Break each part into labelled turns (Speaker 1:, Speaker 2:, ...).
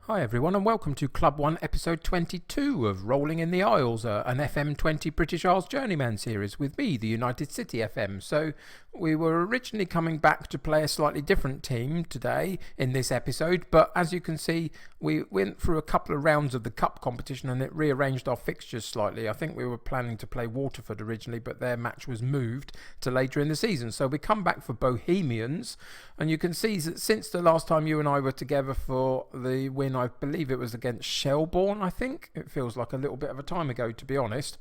Speaker 1: Hi everyone and welcome to Club 1 episode 22 of Rolling in the Isles, an FM20 British Isles Journeyman series with me, the United City FM. So we were originally coming back to play a slightly different team today in this episode, but as you can see we went through a couple of rounds of the cup competition and it rearranged our fixtures slightly. I think we were planning to play Waterford originally, but their match was moved to later in the season. So we come back for Bohemians, and you can see that since the last time you and I were together for the win, I believe it was against Shelbourne, I think. It feels like a little bit of a time ago, to be honest.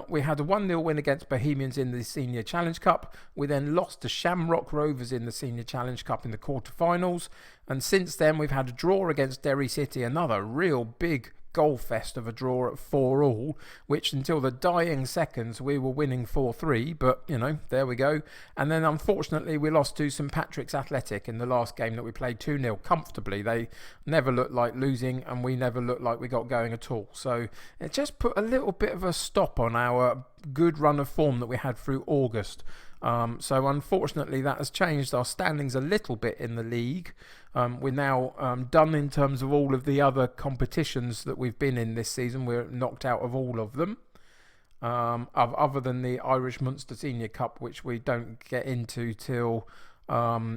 Speaker 1: We had a 1-0 win against Bohemians in the Senior Challenge Cup. We then lost to Shamrock Rovers in the Senior Challenge Cup in the quarterfinals. And since then, we've had a draw against Derry City, another real big goal fest of a draw at 4-4, which until the dying seconds we were winning 4-3, but you know, there we go. And then unfortunately we lost to St Patrick's Athletic in the last game that we played 2-0 comfortably. They never looked like losing and we never looked like we got going at all, so it just put a little bit of a stop on our good run of form that we had through August. So unfortunately that has changed our standings a little bit in the league. We're now done in terms of all of the other competitions that we've been in this season. We're knocked out of all of them, other than the Irish Munster Senior Cup, which we don't get into till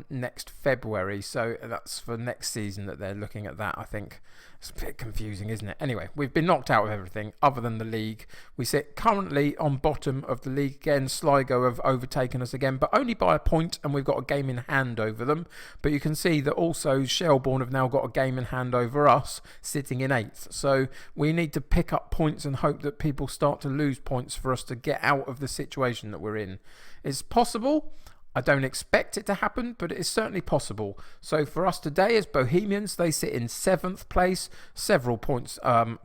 Speaker 1: next February. So that's for next season that they're looking at that, I think. It's a bit confusing, isn't it? Anyway, we've been knocked out of everything other than the league. We sit currently on bottom of the league again. Sligo have overtaken us again, but only by a point, and we've got a game in hand over them. But you can see that also Shelbourne have now got a game in hand over us, sitting in 8th. So we need to pick up points and hope that people start to lose points for us to get out of the situation that we're in. It's possible. I don't expect it to happen, but it is certainly possible. So for us today as Bohemians, they sit in 7th place, several points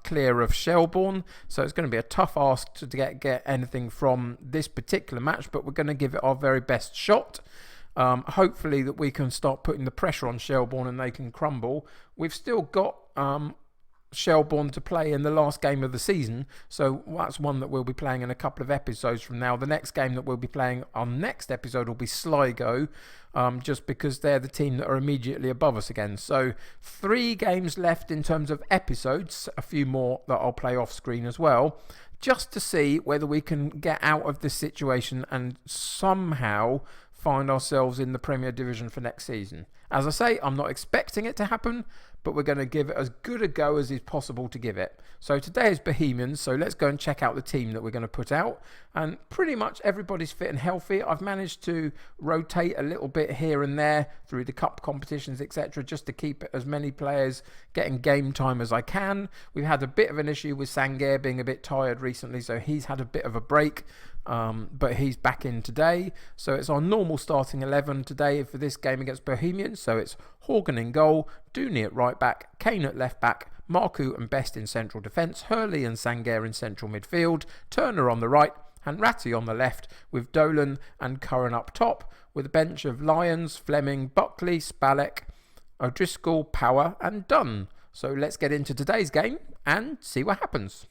Speaker 1: clear of Shelbourne. So it's going to be a tough ask to get anything from this particular match, but we're going to give it our very best shot. Hopefully that we can start putting the pressure on Shelbourne and they can crumble. We've still got Shelbourne to play in the last game of the season, so that's one that we'll be playing in a couple of episodes from now. The next game that we'll be playing on next episode will be Sligo, just because they're the team that are immediately above us again. So 3 games left in terms of episodes, a few more that I'll play off screen as well, just to see whether we can get out of this situation and somehow find ourselves in the Premier Division for next season. As I say, I'm not expecting it to happen, but we're going to give it as good a go as is possible to give it. So today is Bohemians, so let's go and check out the team that we're going to put out. And pretty much everybody's fit and healthy. I've managed to rotate a little bit here and there through the cup competitions, etc., just to keep as many players getting game time as I can. We've had a bit of an issue with Sangair being a bit tired recently, so he's had a bit of a break. But he's back in today, so it's our normal starting 11 today for this game against Bohemians. So it's Horgan in goal, Dooney at right back, Kane at left back, Marku and Best in central defence, Hurley and Sangair in central midfield, Turner on the right, Hanratty on the left, with Dolan and Curran up top, with a bench of Lyons, Fleming, Buckley, Spalek, O'Driscoll, Power and Dunn. So let's get into today's game and see what happens.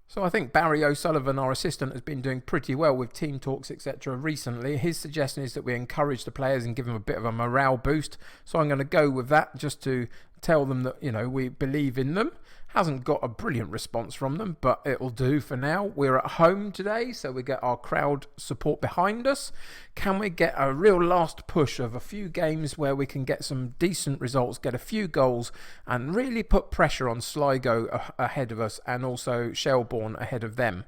Speaker 1: So I think Barry O'Sullivan, our assistant, has been doing pretty well with team talks, etc. recently. His suggestion is that we encourage the players and give them a bit of a morale boost. So I'm going to go with that just to tell them that, you know, we believe in them. Hasn't got a brilliant response from them, but it'll do for now. We're at home today, so we get our crowd support behind us. Can we get a real last push of a few games where we can get some decent results, get a few goals, and really put pressure on Sligo ahead of us and also Shelbourne ahead of them?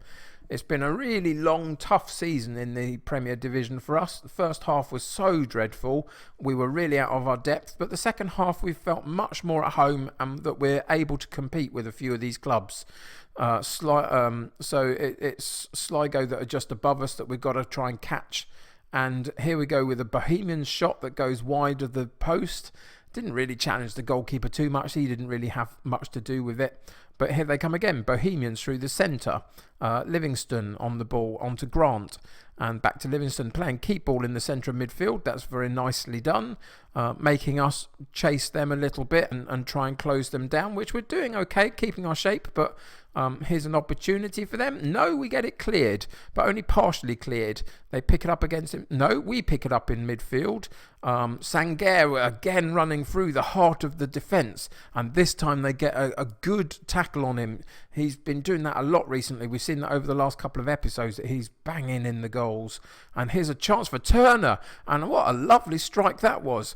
Speaker 1: It's been a really long, tough season in the Premier Division for us. The first half was so dreadful. We were really out of our depth. But the second half, we felt much more at home and that we're able to compete with a few of these clubs. So it's Sligo that are just above us that we've got to try and catch. And here we go with a Bohemian shot that goes wide of the post. Didn't really challenge the goalkeeper too much. He didn't really have much to do with it. But here they come again. Bohemians through the centre. Livingston on the ball onto Grant. And back to Livingston playing keep ball in the centre of midfield. That's very nicely done, making us chase them a little bit and try and close them down, which we're doing okay, keeping our shape. But here's an opportunity for them. No, we get it cleared, but only partially cleared. They pick it up against him. No, we pick it up in midfield. Sangaré again running through the heart of the defence, and this time they get a good tackle on him. He's been doing that a lot recently. We've seen that over the last couple of episodes that he's banging in the goals. And here's a chance for Turner, and what a lovely strike that was.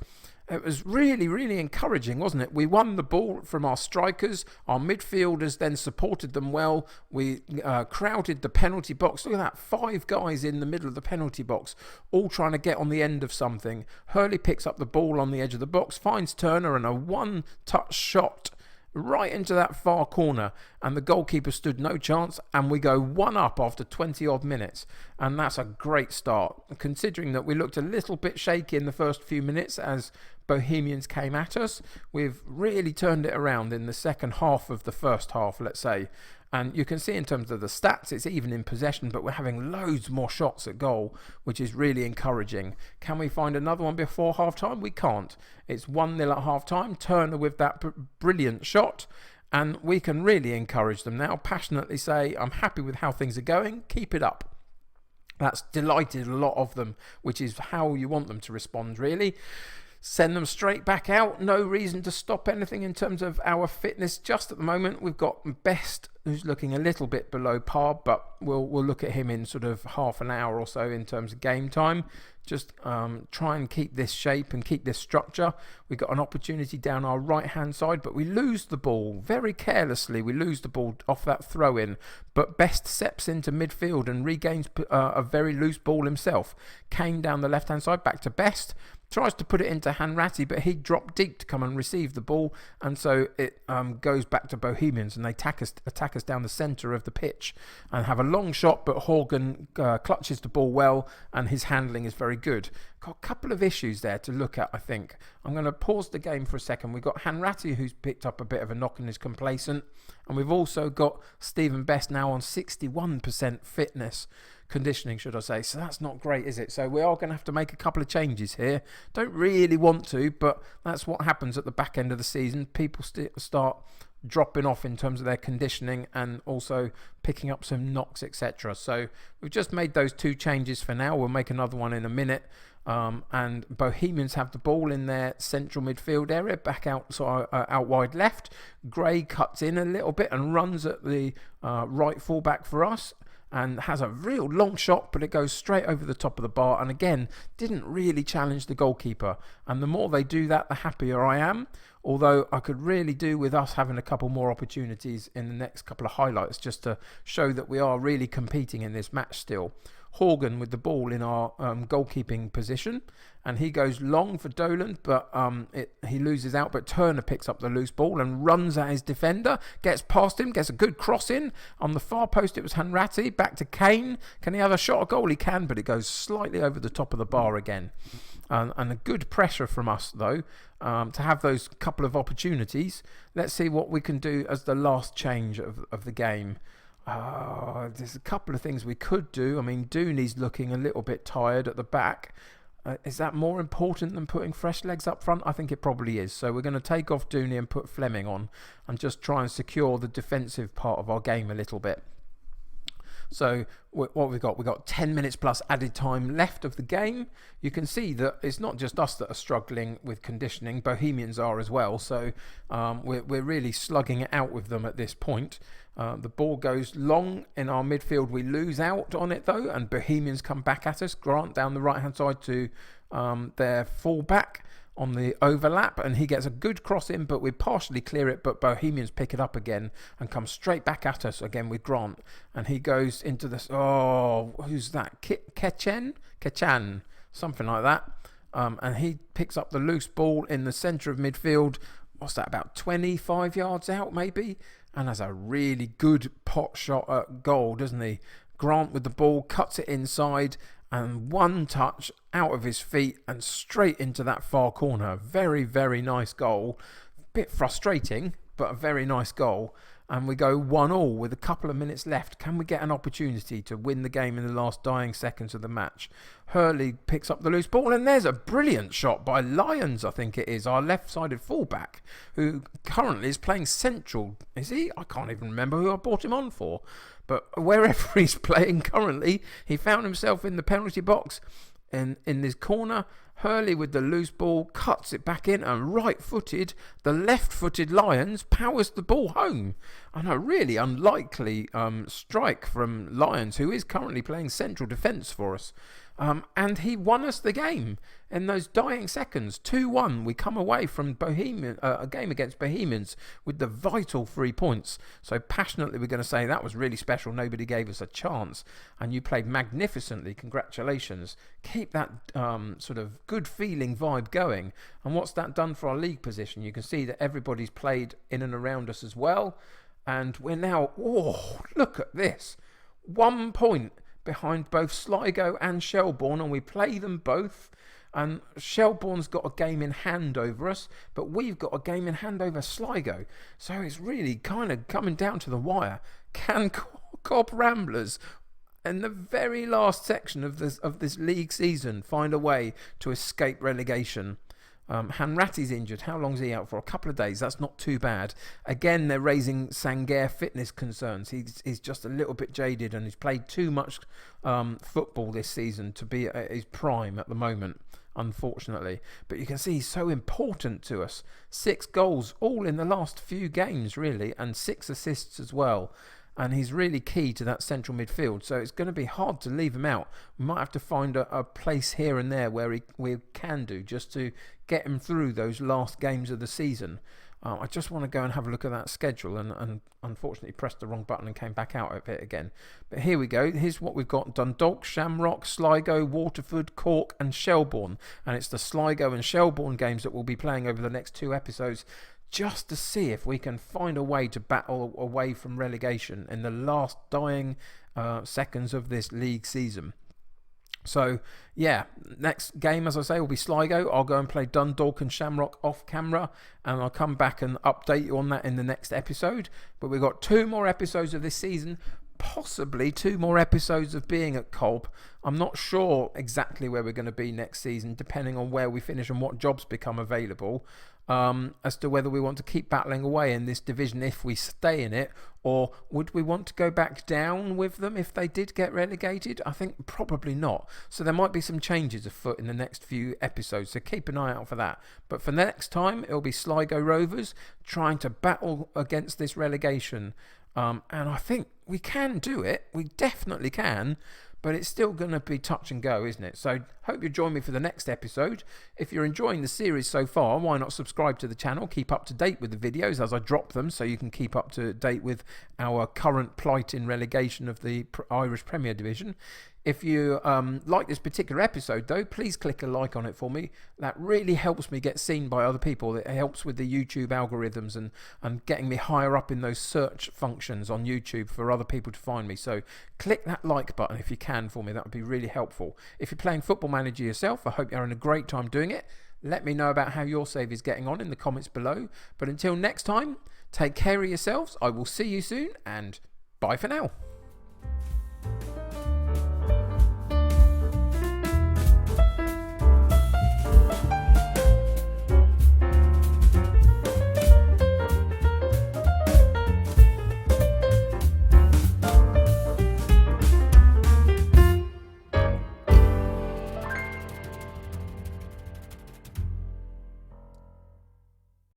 Speaker 1: It was really, really encouraging, wasn't it? We won the ball from our strikers. Our midfielders then supported them well. We crowded the penalty box. Look at that, 5 guys in the middle of the penalty box, all trying to get on the end of something. Hurley picks up the ball on the edge of the box, finds Turner, and a one-touch shot right into that far corner, and the goalkeeper stood no chance, and we go 1-up after 20 odd minutes, and that's a great start considering that we looked a little bit shaky in the first few minutes as Bohemians came at us. We've really turned it around in the second half of the first half, let's say, and you can see in terms of the stats it's even in possession, but we're having loads more shots at goal, which is really encouraging. Can we find another one before half time? We can't. It's 1-0 at half time. Turner with that brilliant shot, and we can really encourage them now, passionately say, I'm happy with how things are going, keep it up. That's delighted a lot of them, which is how you want them to respond, really. Send them straight back out. No reason to stop anything in terms of our fitness. Just at the moment, we've got Best, who's looking a little bit below par, but we'll look at him in sort of half an hour or so in terms of game time. Just try and keep this shape and keep this structure. We've got an opportunity down our right-hand side, but we lose the ball very carelessly. We lose the ball off that throw-in, but Best steps into midfield and regains a very loose ball himself. Kane down the left-hand side, back to Best. Tries to put it into Hanratty, but he dropped deep to come and receive the ball, and so it goes back to Bohemians, and they attack us down the centre of the pitch and have a long shot, but Horgan clutches the ball well, and his handling is very good. Got a couple of issues there to look at, I think. I'm going to pause the game for a second. We've got Hanratty, who's picked up a bit of a knock and is complacent, and we've also got Stephen Best now on 61% fitness. Conditioning, should I say. So that's not great, is it? So we are going to have to make a couple of changes here. Don't really want to, but that's what happens at the back end of the season. People start dropping off in terms of their conditioning and also picking up some knocks, etc. So we've just made those 2 changes for now. We'll make another one in a minute. And Bohemians have the ball in their central midfield area, back out wide left. Gray cuts in a little bit and runs at the right fullback for us, and has a real long shot, but it goes straight over the top of the bar, and again didn't really challenge the goalkeeper. And the more they do that, the happier I am, although I could really do with us having a couple more opportunities in the next couple of highlights just to show that we are really competing in this match still. Horgan with the ball in our goalkeeping position, and he goes long for Dolan, but he loses out, but Turner picks up the loose ball and runs at his defender, gets past him, gets a good cross in. On the far post it was Hanratty, back to Kane. Can he have a shot at goal? He can, but it goes slightly over the top of the bar again. And a good pressure from us though, to have those couple of opportunities. Let's see what we can do as the last change of the game. There's a couple of things we could do. I mean, Dooney's looking a little bit tired at the back. Is that more important than putting fresh legs up front? I think it probably is. So we're going to take off Dooney and put Fleming on and just try and secure the defensive part of our game a little bit. So what we've got 10 minutes plus added time left of the game. You can see that it's not just us that are struggling with conditioning. Bohemians are as well. So we're really slugging it out with them at this point. The ball goes long in our midfield. We lose out on it though, and Bohemians come back at us. Grant down the right hand side to their fullback on the overlap, and he gets a good cross in, but we partially clear it, but Bohemians pick it up again and come straight back at us again with Grant, and he goes into this, who's that, Kechan, something like that, and he picks up the loose ball in the centre of midfield. What's that, about 25 yards out maybe, and has a really good pot shot at goal, doesn't he? Grant with the ball, cuts it inside, and one touch out of his feet and straight into that far corner. Very, very nice goal. Bit frustrating, but a very nice goal. and we go 1-1 with a couple of minutes left. Can we get an opportunity to win the game in the last dying seconds of the match? Hurley picks up the loose ball, and there's a brilliant shot by Lyons, I think it is, our left-sided fullback, who currently is playing central. Is he? I can't even remember who I brought him on for. But wherever he's playing currently, he found himself in the penalty box in this corner. Hurley with the loose ball cuts it back in, and right-footed, the left-footed Lyons powers the ball home. And a really unlikely strike from Lyons, who is currently playing central defence for us. And he won us the game in those dying seconds. 2-1. We come away from a game against Bohemians with the vital 3 points. So passionately we're going to say that was really special. Nobody gave us a chance. And you played magnificently. Congratulations. Keep that sort of good feeling vibe going. And what's that done for our league position? You can see that everybody's played in and around us as well. And we're now, look at this. 1 point behind both Sligo and Shelbourne, and we play them both. And Shelbourne's got a game in hand over us, but we've got a game in hand over Sligo. So it's really kind of coming down to the wire. Can Cobb Ramblers, in the very last section of this league season, find a way to escape relegation? Hanratty's injured. How long's he out for? A couple of days. That's not too bad. Again, they're raising Sangaire fitness concerns. He's just a little bit jaded, and he's played too much football this season to be at his prime at the moment, unfortunately. But you can see he's so important to us. 6 goals, all in the last few games, really, and 6 assists as well. And he's really key to that central midfield. So it's going to be hard to leave him out. We might have to find a place here and there where we can do, just to get him through those last games of the season. I just want to go and have a look at that schedule, and unfortunately pressed the wrong button and came back out of it again. But here we go. Here's what we've got: Dundalk, Shamrock, Sligo, Waterford, Cork and Shelbourne. And it's the Sligo and Shelbourne games that we'll be playing over the next 2 episodes, just to see if we can find a way to battle away from relegation in the last dying seconds of this league season. So, yeah, next game, as I say, will be Sligo. I'll go and play Dundalk and Shamrock off camera, and I'll come back and update you on that in the next episode. But we've got 2 more episodes of this season, possibly 2 more episodes of being at Cobb. I'm not sure exactly where we're going to be next season, depending on where we finish and what jobs become available, as to whether we want to keep battling away in this division if we stay in it, or would we want to go back down with them if they did get relegated? I think probably not. So there might be some changes afoot in the next few episodes, so keep an eye out for that. But for next time, it'll be Sligo Rovers trying to battle against this relegation. And I think we can do it. We definitely can. But it's still going to be touch and go, isn't it? So hope you join me for the next episode. If you're enjoying the series so far, why not subscribe to the channel? Keep up to date with the videos as I drop them, so you can keep up to date with our current plight in relegation of the Irish Premier Division. If you like this particular episode, though, please click a like on it for me. That really helps me get seen by other people. It helps with the YouTube algorithms and getting me higher up in those search functions on YouTube for other people to find me. So click that like button if you can for me. That would be really helpful. If you're playing Football Manager yourself, I hope you're having a great time doing it. Let me know about how your save is getting on in the comments below. But until next time, take care of yourselves. I will see you soon, and bye for now.